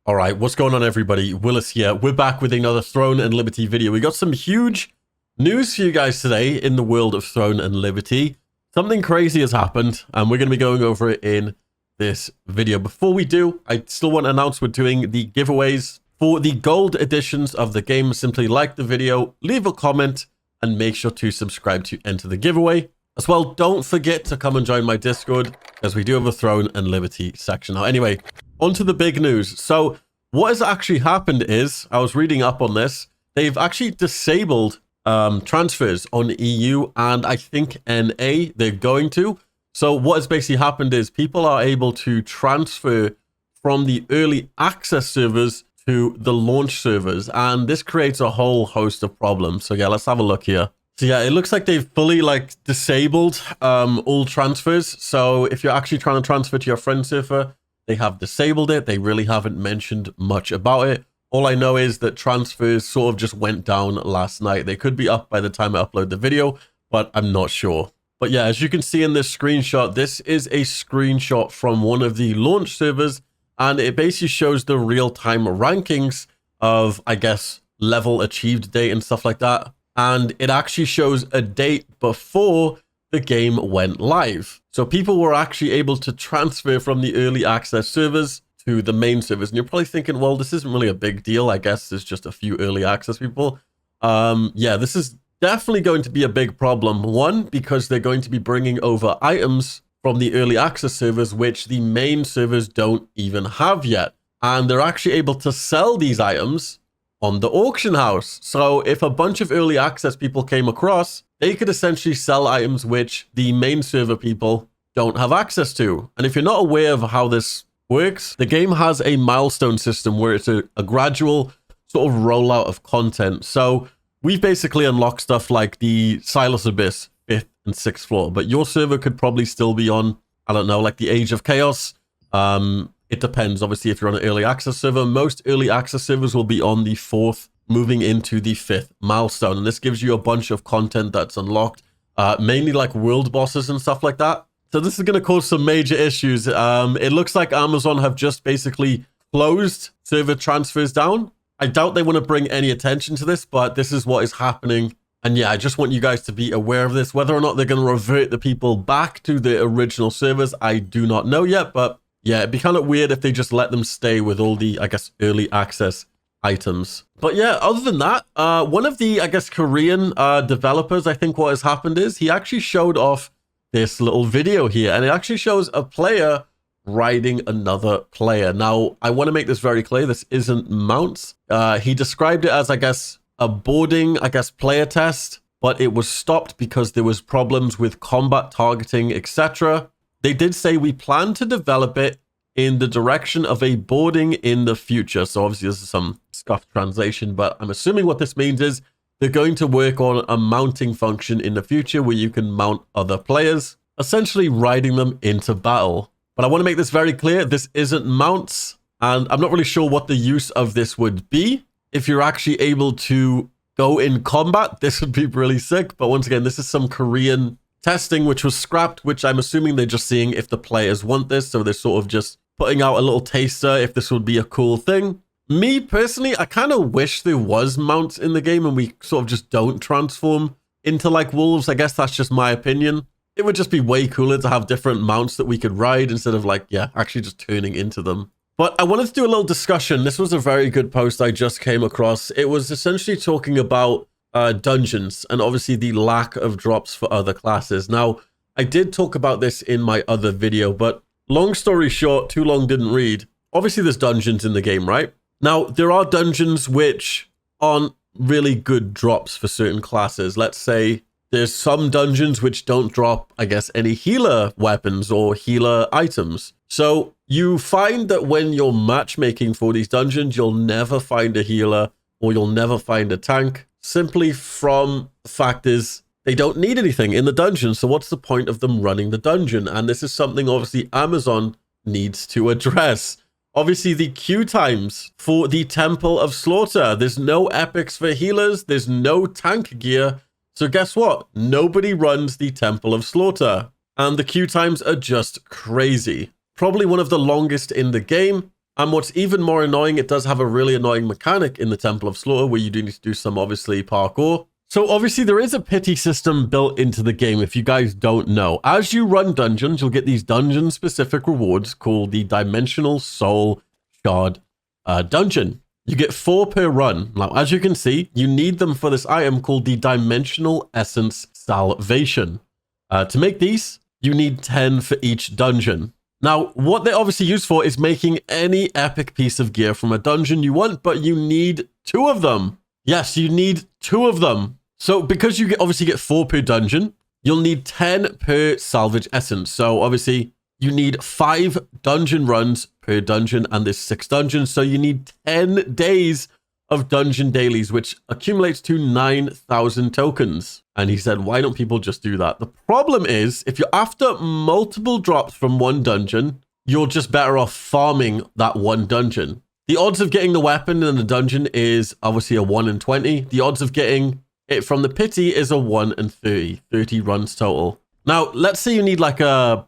All right, what's going on, everybody? Willis here. We're back with another Throne and Liberty video. We got some huge news for you guys today in the world of Throne and Liberty. Something crazy has happened, and we're going to be going over it in this video. Before we do, I still want to announce we're doing the giveaways for the gold editions of the game. Simply like the video, leave a comment, and make sure to subscribe to enter the giveaway. As well, don't forget to come and join my Discord, as we do have a Throne and Liberty section. Now, anyway, on to the big news. So what has actually happened is, I was reading up on this, they've actually disabled transfers on EU and I think NA, they're going to. So what has basically happened is people are able to transfer from the early access servers to the launch servers, and this creates a whole host of problems. So yeah, let's have a look here. So yeah, it looks like they've fully disabled all transfers. So if you're actually trying to transfer to your friend server, they have disabled it. They really haven't mentioned much about it. All I know is that transfers sort of just went down last night. They could be up by the time I upload the video, but I'm not sure. But yeah, as you can see in this screenshot, this is a screenshot from one of the launch servers, and it basically shows the real-time rankings of, I guess, level achieved date and stuff like that. And it actually shows a date before the game went live. So people were actually able to transfer from the early access servers to the main servers. And you're probably thinking, well, this isn't really a big deal. I guess there's just a few early access people. Yeah, this is definitely going to be a big problem. One, because they're going to be bringing over items from the early access servers, which the main servers don't even have yet. And they're actually able to sell these items on the auction house. So if a bunch of early access people came across, they could essentially sell items which the main server people don't have access to. And if you're not aware of how this works, the game has a milestone system where it's a gradual sort of rollout of content. So we've basically unlocked stuff like the Silas Abyss, 5th and 6th floor, but your server could probably still be on, I don't know, like the Age of Chaos. It depends, obviously, if you're on an early access server. Most early access servers will be on the 4th, moving into the 5th milestone. And this gives you a bunch of content that's unlocked, mainly like world bosses and stuff like that. So this is going to cause some major issues. It looks like Amazon have just basically closed server transfers down. I doubt they want to bring any attention to this, but this is what is happening. And yeah, I just want you guys to be aware of this. Whether or not they're going to revert the people back to the original servers, I do not know yet, but yeah, it'd be kind of weird if they just let them stay with all the, I guess, early access items. But yeah, other than that, one of the, I guess, Korean developers, I think what has happened is he actually showed off this little video here, and it actually shows a player riding another player. Now, I want to make this very clear. This isn't mounts. He described it as, I guess, a boarding, I guess, player test, but it was stopped because there was problems with combat targeting, etc. They did say we plan to develop it in the direction of a boarding in the future. So obviously this is some scuffed translation, but I'm assuming what this means is they're going to work on a mounting function in the future where you can mount other players, essentially riding them into battle. But I want to make this very clear. This isn't mounts, and I'm not really sure what the use of this would be. If you're actually able to go in combat, this would be really sick. But once again, this is some Korean testing which was scrapped, which I'm assuming they're just seeing if the players want this. So they're sort of just putting out a little taster if this would be a cool thing. Me personally, I kind of wish there was mounts in the game and we sort of just don't transform into like wolves. I guess that's just my opinion. It would just be way cooler to have different mounts that we could ride instead of like, yeah, actually just turning into them. But I wanted to do a little discussion. This was a very good post I just came across. It was essentially talking about dungeons and obviously the lack of drops for other classes. Now, I did talk about this in my other video, but long story short, too long didn't read. Obviously, there's dungeons in the game, right? Now, there are dungeons which aren't really good drops for certain classes. Let's say there's some dungeons which don't drop, I guess, any healer weapons or healer items. So you find that when you're matchmaking for these dungeons, you'll never find a healer or you'll never find a tank. Simply from the fact is they don't need anything in the dungeon. So what's the point of them running the dungeon? And this is something obviously Amazon needs to address. Obviously the queue times for the Temple of Slaughter. There's no epics for healers. There's no tank gear. So guess what? Nobody runs the Temple of Slaughter. And the queue times are just crazy. Probably one of the longest in the game. And what's even more annoying, it does have a really annoying mechanic in the Temple of Slaughter where you do need to do some, obviously, parkour. So obviously there is a pity system built into the game if you guys don't know. As you run dungeons, you'll get these dungeon-specific rewards called the Dimensional Soul Shard Dungeon. You get 4 per run. Now, as you can see, you need them for this item called the Dimensional Essence Salvation. To make these, you need 10 for each dungeon. Now, what they're obviously used for is making any epic piece of gear from a dungeon you want, but you need 2 of them. Yes, you need 2 of them. So because you obviously get 4 per dungeon, you'll need 10 per salvage essence. So obviously you need 5 dungeon runs per dungeon, and there's 6 dungeons. So you need 10 days of dungeon dailies, which accumulates to 9,000 tokens. And he said, why don't people just do that? The problem is, if you're after multiple drops from one dungeon, you're just better off farming that one dungeon. The odds of getting the weapon in the dungeon is obviously a 1 in 20. The odds of getting it from the pity is a 1 in 30. 30 runs total. Now, let's say you need like an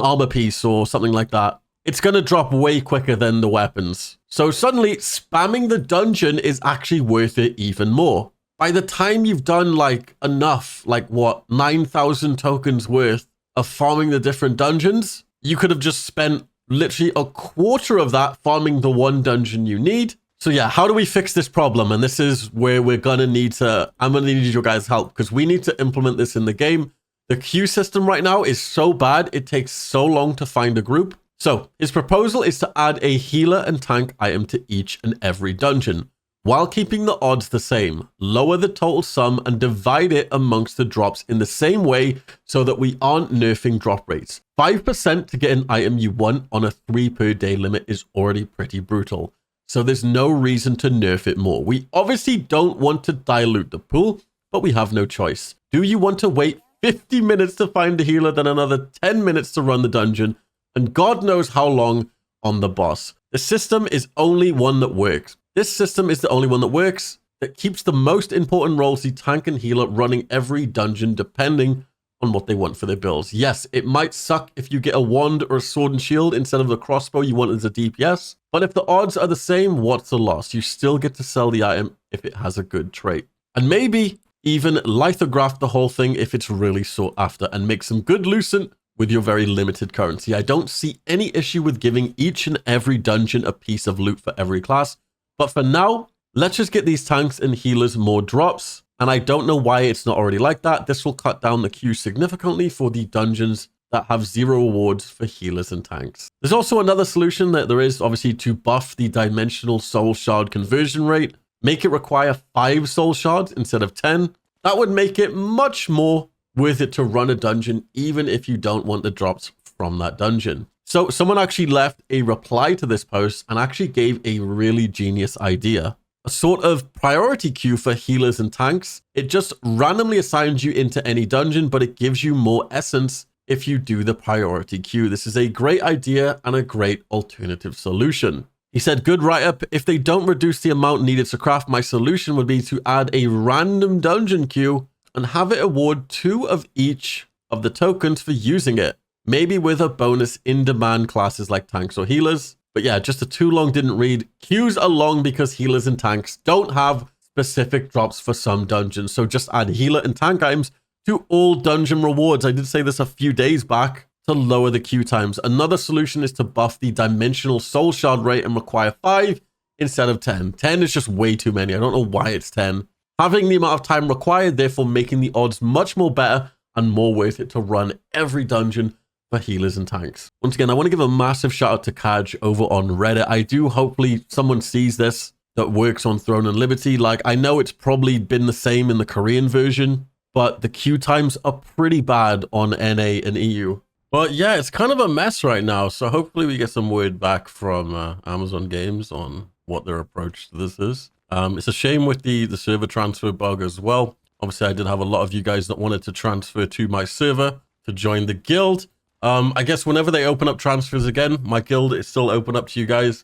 armor piece or something like that. It's going to drop way quicker than the weapons. So suddenly, spamming the dungeon is actually worth it even more. By the time you've done like enough, like what, 9,000 tokens worth of farming the different dungeons, you could have just spent literally a quarter of that farming the one dungeon you need. So yeah, how do we fix this problem? And this is where I'm going to need your guys' help, because we need to implement this in the game. The queue system right now is so bad, it takes so long to find a group. So his proposal is to add a healer and tank item to each and every dungeon, while keeping the odds the same. Lower the total sum and divide it amongst the drops in the same way so that we aren't nerfing drop rates. 5% to get an item you want on a 3 per day limit is already pretty brutal, so there's no reason to nerf it more. We obviously don't want to dilute the pool, but we have no choice. Do you want to wait 50 minutes to find a healer, then another 10 minutes to run the dungeon, and God knows how long on the boss? The system is only one that works. This system is the only one that works, that keeps the most important roles, the tank and healer, running every dungeon depending on what they want for their builds. Yes, it might suck if you get a wand or a sword and shield instead of the crossbow you want as a DPS, but if the odds are the same, what's the loss? You still get to sell the item if it has a good trait. And maybe even lithograph the whole thing if it's really sought after, and make some good lucent with your very limited currency. I don't see any issue with giving each and every dungeon a piece of loot for every class. But for now, let's just get these tanks and healers more drops. And I don't know why it's not already like that. This will cut down the queue significantly for the dungeons that have 0 rewards for healers and tanks. There's also another solution that there is, obviously, to buff the dimensional soul shard conversion rate. Make it require 5 soul shards instead of 10. That would make it much more worth it to run a dungeon, even if you don't want the drops from that dungeon. So someone actually left a reply to this post and actually gave a really genius idea. A sort of priority queue for healers and tanks. It just randomly assigns you into any dungeon, but it gives you more essence if you do the priority queue. This is a great idea and a great alternative solution. He said, good write-up. If they don't reduce the amount needed to craft, my solution would be to add a random dungeon queue and have it award 2 of each of the tokens for using it. Maybe with a bonus in demand classes like tanks or healers. But yeah, just a too long didn't read. Queues are long because healers and tanks don't have specific drops for some dungeons. So just add healer and tank items to all dungeon rewards. I did say this a few days back to lower the queue times. Another solution is to buff the dimensional soul shard rate and require 5 instead of 10. 10 is just way too many. I don't know why it's 10. Having the amount of time required, therefore making the odds much more better and more worth it to run every dungeon for healers and tanks. Once again, I want to give a massive shout out to Kaj over on Reddit. I do hopefully someone sees this that works on Throne and Liberty. Like, I know it's probably been the same in the Korean version, but the queue times are pretty bad on NA and EU. But yeah, it's kind of a mess right now. So hopefully we get some word back from Amazon Games on what their approach to this is. It's a shame with the server transfer bug as well. Obviously, I did have a lot of you guys that wanted to transfer to my server to join the guild. I guess whenever they open up transfers again, my guild is still open up to you guys.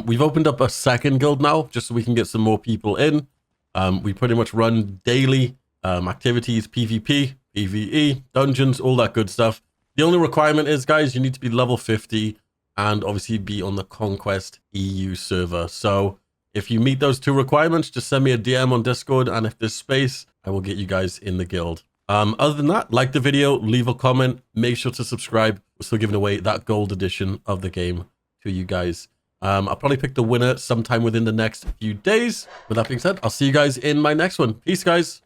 We've opened up a second guild now, just so we can get some more people in. We pretty much run daily activities, PvP, PvE, dungeons, all that good stuff. The only requirement is, guys, you need to be level 50 and obviously be on the Conquest EU server. So if you meet those two requirements, just send me a DM on Discord, and if there's space, I will get you guys in the guild. Other than that, like the video, leave a comment, make sure to subscribe. We're still giving away that gold edition of the game to you guys. I'll probably pick the winner sometime within the next few days. With that being said, I'll see you guys in my next one. Peace, guys.